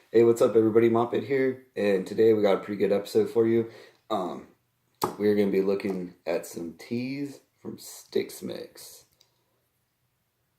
Hey, what's up, everybody? MopHead here, and today we got a pretty good episode for you. Um, we're going to be looking at some teas from Stixx Mixx.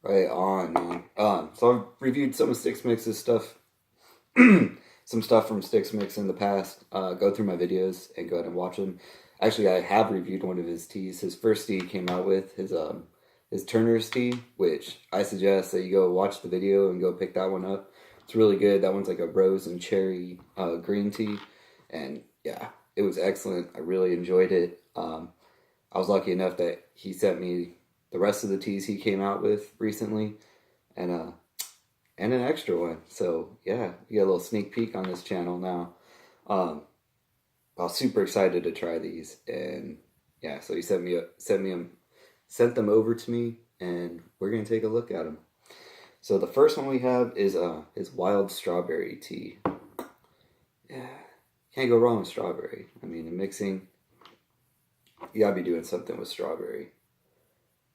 Right on, man. So I've reviewed some of Stixx Mixx's stuff, some stuff from Stixx Mixx in the past. Go through my videos and go ahead and watch them. Actually, I have reviewed one of his teas. His first tea he came out with his Turner's tea, which I suggest that you go watch the video and go pick that one up. It's really good. That one's like a rose and cherry green tea, and yeah, it was excellent. I really enjoyed it. I was lucky enough that he sent me the rest of the teas he came out with recently, and and an extra one. So yeah, you get a little sneak peek on this channel now. Um, I was super excited to try these, and yeah, so he sent them over to me, and we're gonna take a look at them. So the first one we have is his wild strawberry tea. Yeah, can't go wrong with strawberry. I mean, in mixing, you gotta be doing something with strawberry.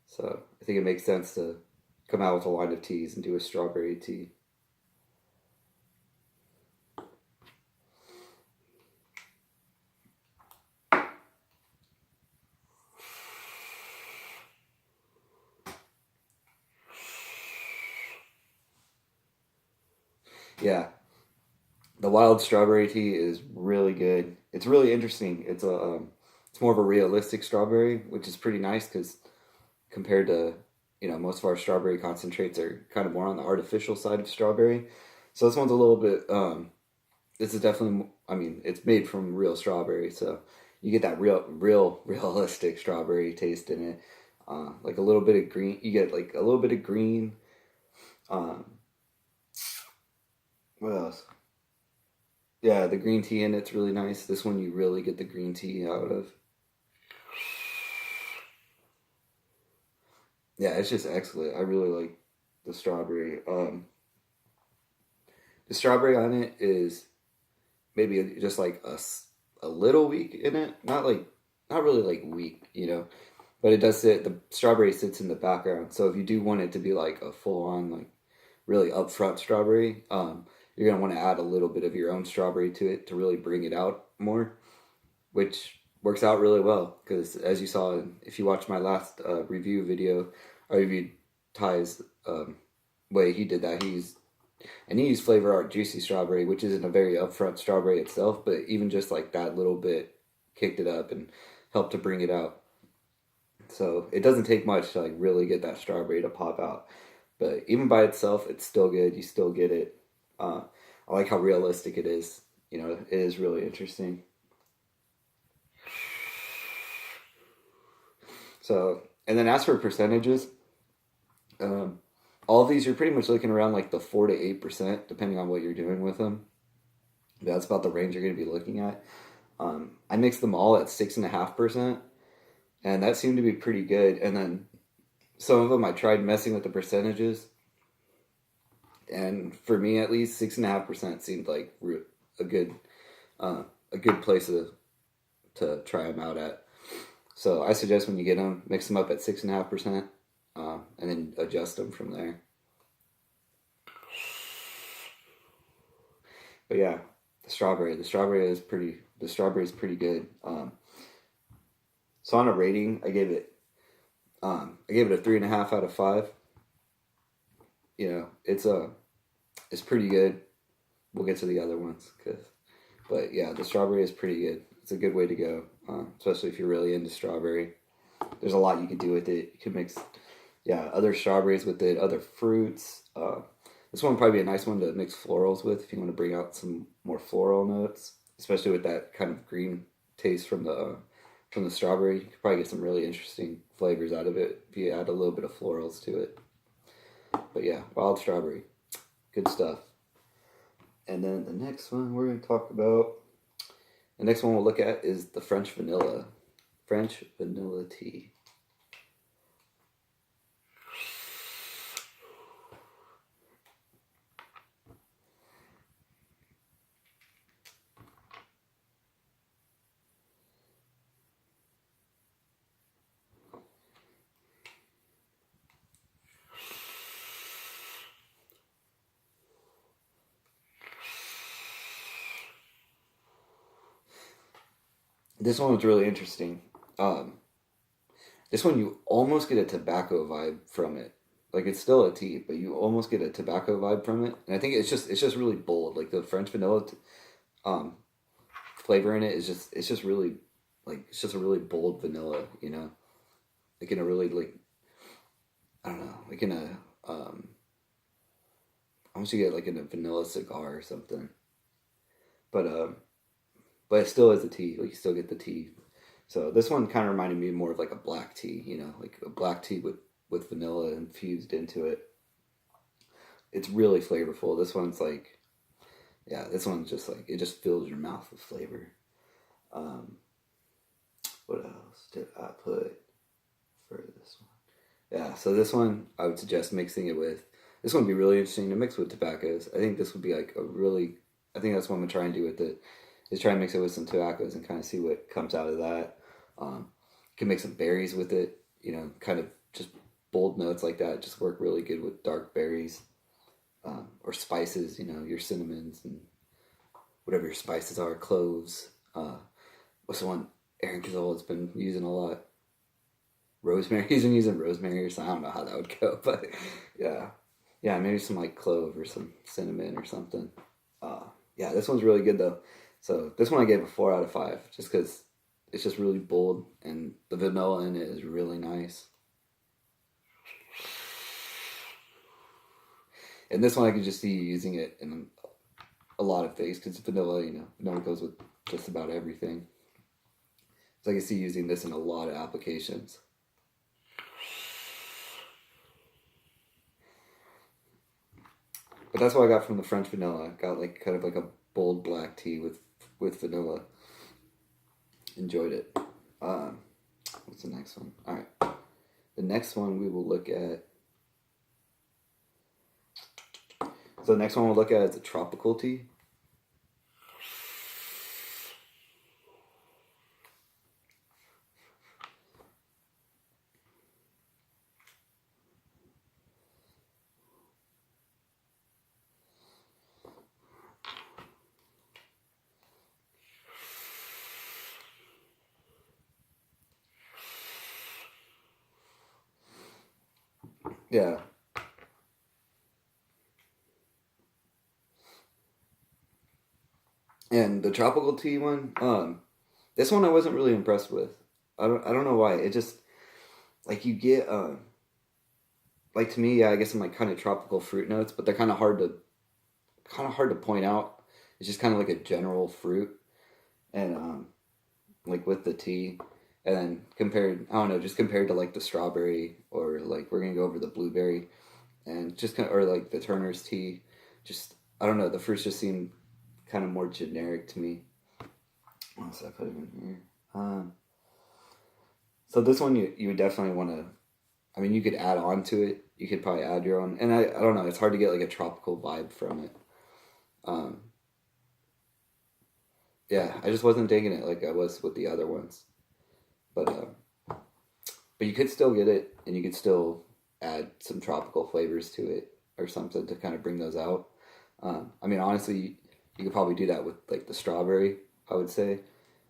So I think it makes sense to come out with a line of teas and do a strawberry tea. Yeah, the wild strawberry tea is really good. It's really interesting. It's more of a realistic strawberry, which is pretty nice because compared to most of our strawberry concentrates are kind of more on the artificial side of strawberry. So this one's a little bit. This is definitely. I mean, it's made from real strawberry, so you get that realistic strawberry taste in it. Like a little bit of green. You get like a little bit of green. Um, what else? Yeah, the green tea in it's really nice. This one you really get the green tea out of. Yeah, it's just excellent. I really like the strawberry. The strawberry on it is maybe just like a little weak in it. Not really like weak, but it does sit. The strawberry sits in the background. So if you do want it to be like a full on like really upfront strawberry, you're gonna want to add a little bit of your own strawberry to it to really bring it out more, which works out really well because as you saw, if you watched my last review video, I reviewed Ty's way he did that. He used Flavor Art Juicy Strawberry, which isn't a very upfront strawberry itself, but even just like that little bit kicked it up and helped to bring it out. So it doesn't take much to like really get that strawberry to pop out. But even by itself, it's still good. You still get it. I like how realistic it is. It is really interesting. So, and then as for percentages, um, all of these you're pretty much looking around like the 4 to 8%, depending on what you're doing with them. That's about the range you're going to be looking at. I mixed them all at 6.5%, and that seemed to be pretty good. And then some of them I tried messing with the percentages, and for me at least, 6.5% seemed like a good a good place to try them out at. So I suggest when you get them, mix them up at 6.5%, and then adjust them from there. But yeah, the strawberry is pretty good. So on a rating, I gave it a 3.5 out of 5. It's pretty good. We'll get to the other ones, but yeah, the strawberry is pretty good. It's a good way to go, especially if you're really into strawberry. There's a lot you could do with it. You could mix, yeah, other strawberries with it, other fruits. This one would probably be a nice one to mix florals with if you want to bring out some more floral notes, especially with that kind of green taste from the strawberry. You could probably get some really interesting flavors out of it if you add a little bit of florals to it. But yeah, wild strawberry, good stuff. And then the next one we're going to talk about, the next one we'll look at is the French vanilla tea. This one was really interesting. Um, this one you almost get a tobacco vibe from it. Like it's still a tea, but you almost get a tobacco vibe from it. And I think it's just really bold. Like the French vanilla um, flavor in it is just it's just really like it's just a really bold vanilla. Like in a really like I don't know, like in a almost you get like in a vanilla cigar or something. But but it still is a tea. Like you still get the tea. So this one kind of reminded me more of like a black tea, like a black tea with vanilla infused into it. It's really flavorful. This one's like, yeah, this one's just like it just fills your mouth with flavor. Um, what else did I put for this one? Yeah, so this one I would suggest mixing it with. This one would be really interesting to mix with tobaccos. I think this would be like a really. I think that's what I'm gonna try and do with it. Is try and mix it with some tobaccos and kind of see what comes out of that. You can make some berries with it. Kind of just bold notes like that just work really good with dark berries or spices. Your cinnamons and whatever your spices are, cloves. What's the one Aaron Kazol has been using a lot? Rosemary. He's been using rosemary or something. I don't know how that would go, but yeah, maybe some like clove or some cinnamon or something. Yeah, this one's really good though. So this one I gave a 4 out of 5, just because it's just really bold and the vanilla in it is really nice. And this one I could just see you using it in a lot of things because vanilla, it goes with just about everything. So I can see using this in a lot of applications. But that's what I got from the French vanilla. I got like kind of like a bold black tea with vanilla. Enjoyed it. What's the next one? All right. The next one we will look at. So the next one we'll look at is a tropical tea. Yeah. And the tropical tea one, this one I wasn't really impressed with. I don't know why. It just like you get like to me, yeah, I guess I'm like kind of tropical fruit notes, but they're kind of hard to point out. It's just kind of like a general fruit, and like with the tea, and then compared, I don't know, just compared to like the strawberry or like we're gonna go over the blueberry, and just kind of or like the Turner's tea, just I don't know, the fruits just seem kind of more generic to me. What else I put in here? So this one you would definitely want to. I mean, you could add on to it. You could probably add your own, and I don't know. It's hard to get like a tropical vibe from it. Um, yeah, I just wasn't digging it like I was with the other ones. But you could still get it, and you could still add some tropical flavors to it or something to kind of bring those out. I mean, honestly, you could probably do that with like the strawberry. I would say,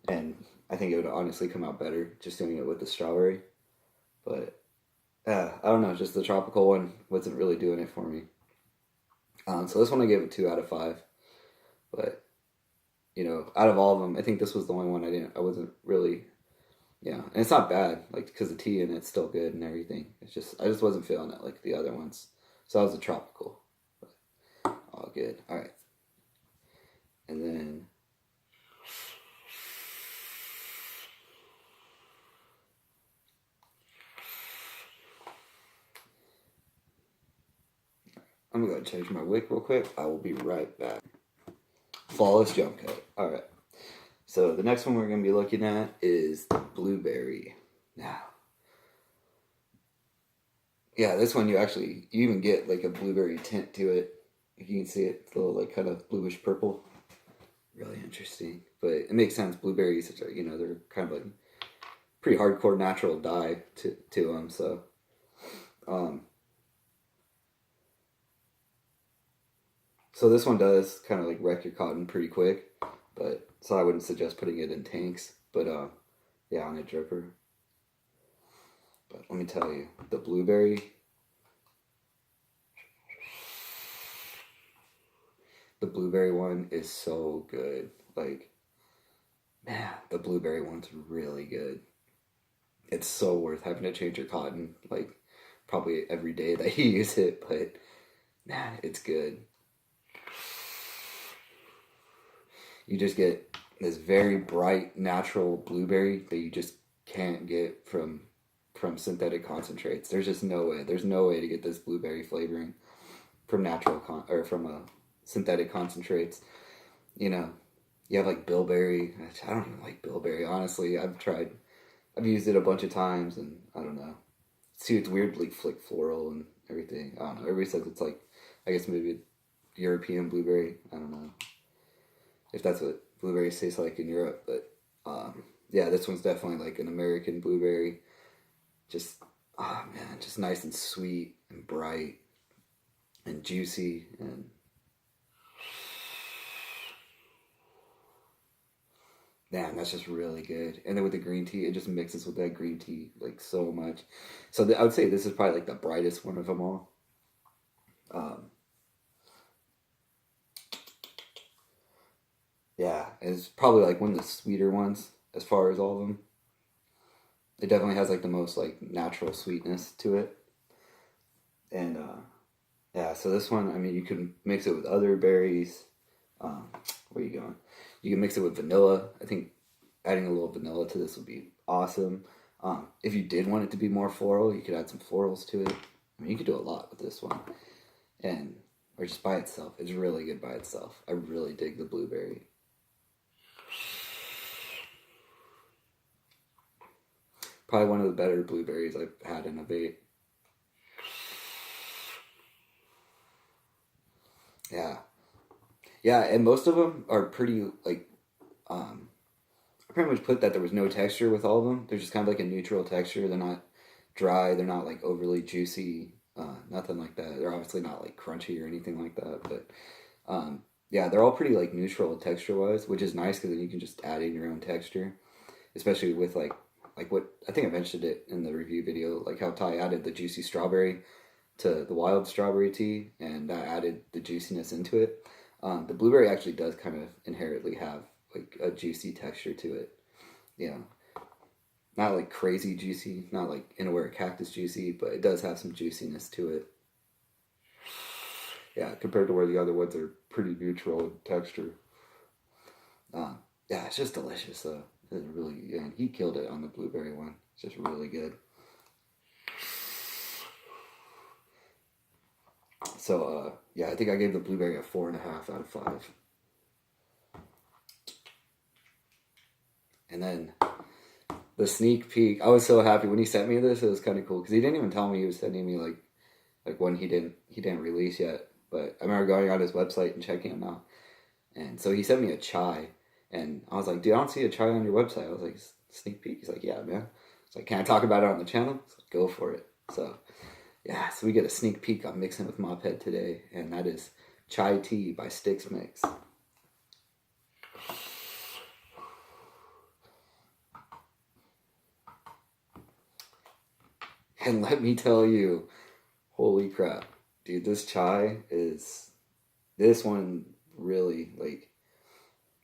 and I think it would honestly come out better just doing it with the strawberry. But I don't know, just the tropical one wasn't really doing it for me. So this one I gave a 2 out of 5. But out of all of them, I think this was the only one I wasn't really, and it's not bad, like because the tea in it's still good and everything. It's just I just wasn't feeling it like the other ones. So that was a tropical. But all good. All right, and then. I'm gonna go change my wick real quick. I will be right back. Flawless jump cut. All right. So the next one we're going to be looking at is the blueberry. Now, yeah, this one you even get like a blueberry tint to it. If you can see it, it's a little like kind of bluish purple. Really interesting, but it makes sense. Blueberries, they're kind of like pretty hardcore natural dye to them. So, um, so this one does kind of like wreck your cotton pretty quick, but so I wouldn't suggest putting it in tanks. but yeah, on a dripper. But let me tell you, the blueberry one is so good. Like, man, the blueberry one's really good. It's so worth having to change your cotton, like, probably every day that you use it, but man, it's good. You just get this very bright, natural blueberry that you just can't get from synthetic concentrates. There's just no way. There's no way to get this blueberry flavoring from or from synthetic concentrates. You know, you have like bilberry. I don't even like bilberry, honestly. I've used it a bunch of times, and I don't know. See, it's weirdly floral and everything. I don't know. Everybody says it's like, I guess maybe European blueberry. I don't know if that's what blueberries taste like in Europe, but yeah, this one's definitely like an American blueberry. Just, oh man, just nice and sweet and bright and juicy, and man, that's just really good. And then with the green tea, it just mixes with that green tea like so much. So I would say this is probably like the brightest one of them all. Yeah, it's probably like one of the sweeter ones as far as all of them. It definitely has like the most like natural sweetness to it. And yeah, so this one, I mean, you can mix it with other berries. Where are you going? You can mix it with vanilla. I think adding a little vanilla to this would be awesome. If you did want it to be more floral, you could add some florals to it. I mean, you could do a lot with this one. And, or just by itself. It's really good by itself. I really dig the blueberry. Probably one of the better blueberries I've had in a vape. Yeah. Yeah, and most of them are pretty, like, I pretty much put that there was no texture with all of them. They're just kind of like a neutral texture. They're not dry. They're not, like, overly juicy. Nothing like that. They're obviously not, like, crunchy or anything like that. But, yeah, they're all pretty, like, neutral texture-wise, which is nice because then you can just add in your own texture. Especially with, like what, I think I mentioned it in the review video, like how Ty added the juicy strawberry to the wild strawberry tea, and that added the juiciness into it. The blueberry actually does kind of inherently have like a juicy texture to it. You know, not like crazy juicy, not like in a where a cactus juicy, but it does have some juiciness to it. Yeah, compared to where the other ones are pretty neutral in texture. Yeah, it's just delicious though. It's really, yeah, he killed it on the blueberry one. It's just really good. So, yeah, I think I gave the blueberry a 4.5 out of 5. And then the sneak peek, I was so happy when he sent me this. It was kind of cool because he didn't even tell me he was sending me like one he didn't release yet. But I remember going on his website and checking him out. And so he sent me a chai, and I was like, dude, I don't see a chai on your website. I was like, sneak peek? He's like, yeah, man. It's like, can I talk about it on the channel? Like, go for it. So, yeah, so we get a sneak peek on mixing with MopHead today, and that is Chai Tea by Stixx Mixx. And let me tell you, holy crap, dude, this one really, like,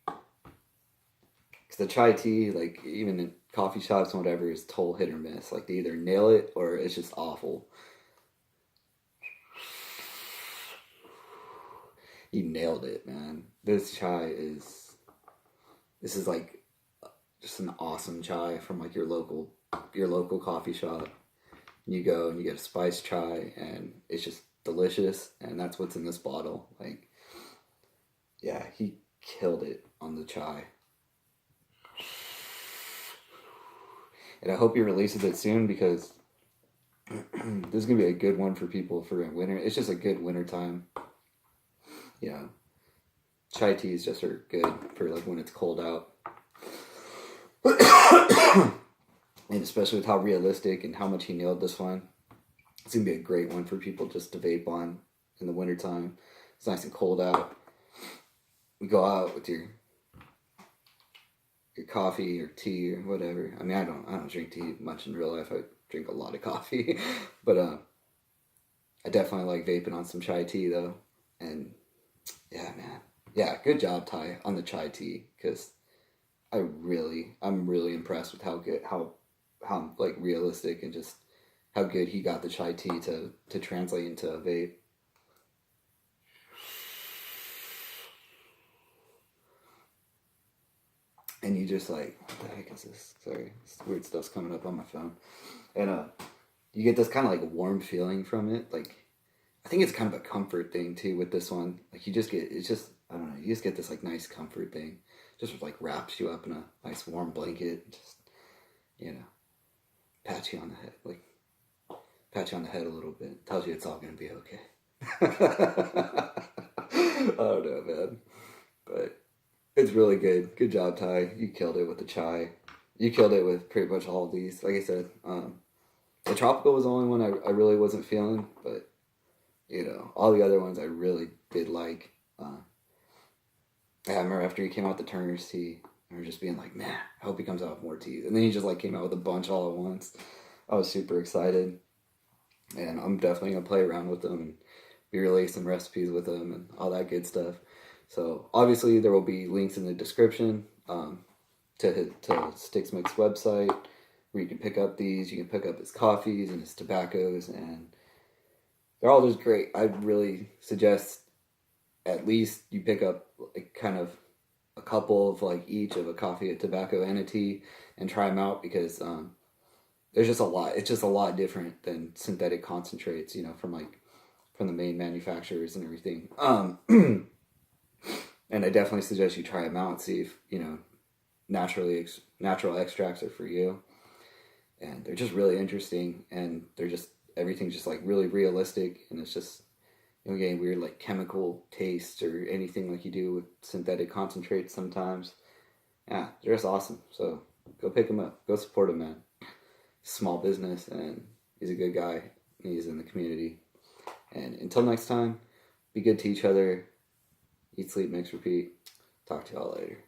because the chai tea, like, even in coffee shops and whatever, is total hit or miss. Like, they either nail it or it's just awful. He nailed it, man. This is like just an awesome chai from like your local coffee shop. You go and you get a spiced chai, and it's just delicious, and that's what's in this bottle. Like, yeah, he killed it on the chai. And I hope he releases it soon because this is gonna be a good one for people for winter. It's just a good winter time. Yeah, chai teas just are good for like when it's cold out. And especially with how realistic and how much he nailed this one, it's gonna be a great one for people just to vape on in the wintertime. It's nice and cold out. You go out with your your coffee or tea or whatever. I mean, I don't drink tea much in real life. I drink a lot of coffee, but I definitely like vaping on some chai tea though. And yeah, man, yeah, good job, Ty, on the chai tea, because I'm really impressed with how good, how like realistic and just how good he got the chai tea to translate into a vape. And you just like, what the heck is this? Sorry, this weird stuff's coming up on my phone. And you get this kind of like warm feeling from it. Like, I think it's kind of a comfort thing too with this one. Like, you just get, it's just, I don't know, you just get this like nice comfort thing. Just like wraps you up in a nice warm blanket. Just, you know, pat you on the head. Like, pat you on the head a little bit. Tells you it's all going to be okay. I don't know, man. But it's really good. Good job, Ty. You killed it with the chai. You killed it with pretty much all of these. Like I said, the tropical was the only one I really wasn't feeling, but you know, all the other ones I really did like. Yeah, I remember after he came out with the Turner's tea, I remember just being like, man, I hope he comes out with more teas. And then he just like came out with a bunch all at once. I was super excited, and I'm definitely gonna play around with them and be releasing recipes with them and all that good stuff. So obviously there will be links in the description to Stixx Mixx website where you can pick up these. You can pick up his coffees and his tobaccos, and they're all just great. I really suggest at least you pick up like kind of a couple of like each of a coffee, a tobacco, and a tea, and try them out, because there's just a lot. It's just a lot different than synthetic concentrates, you know, from the main manufacturers and everything. And I definitely suggest you try them out, see if, you know, natural extracts are for you. And they're just really interesting, and they're just, everything's just like really realistic, and it's just, you know, getting weird like chemical taste or anything like you do with synthetic concentrates sometimes. Yeah, they're just awesome. So go pick them up. Go support him, man. Small business, and he's a good guy. He's in the community. And until next time, be good to each other. Eat, sleep, mix, repeat. Talk to y'all later.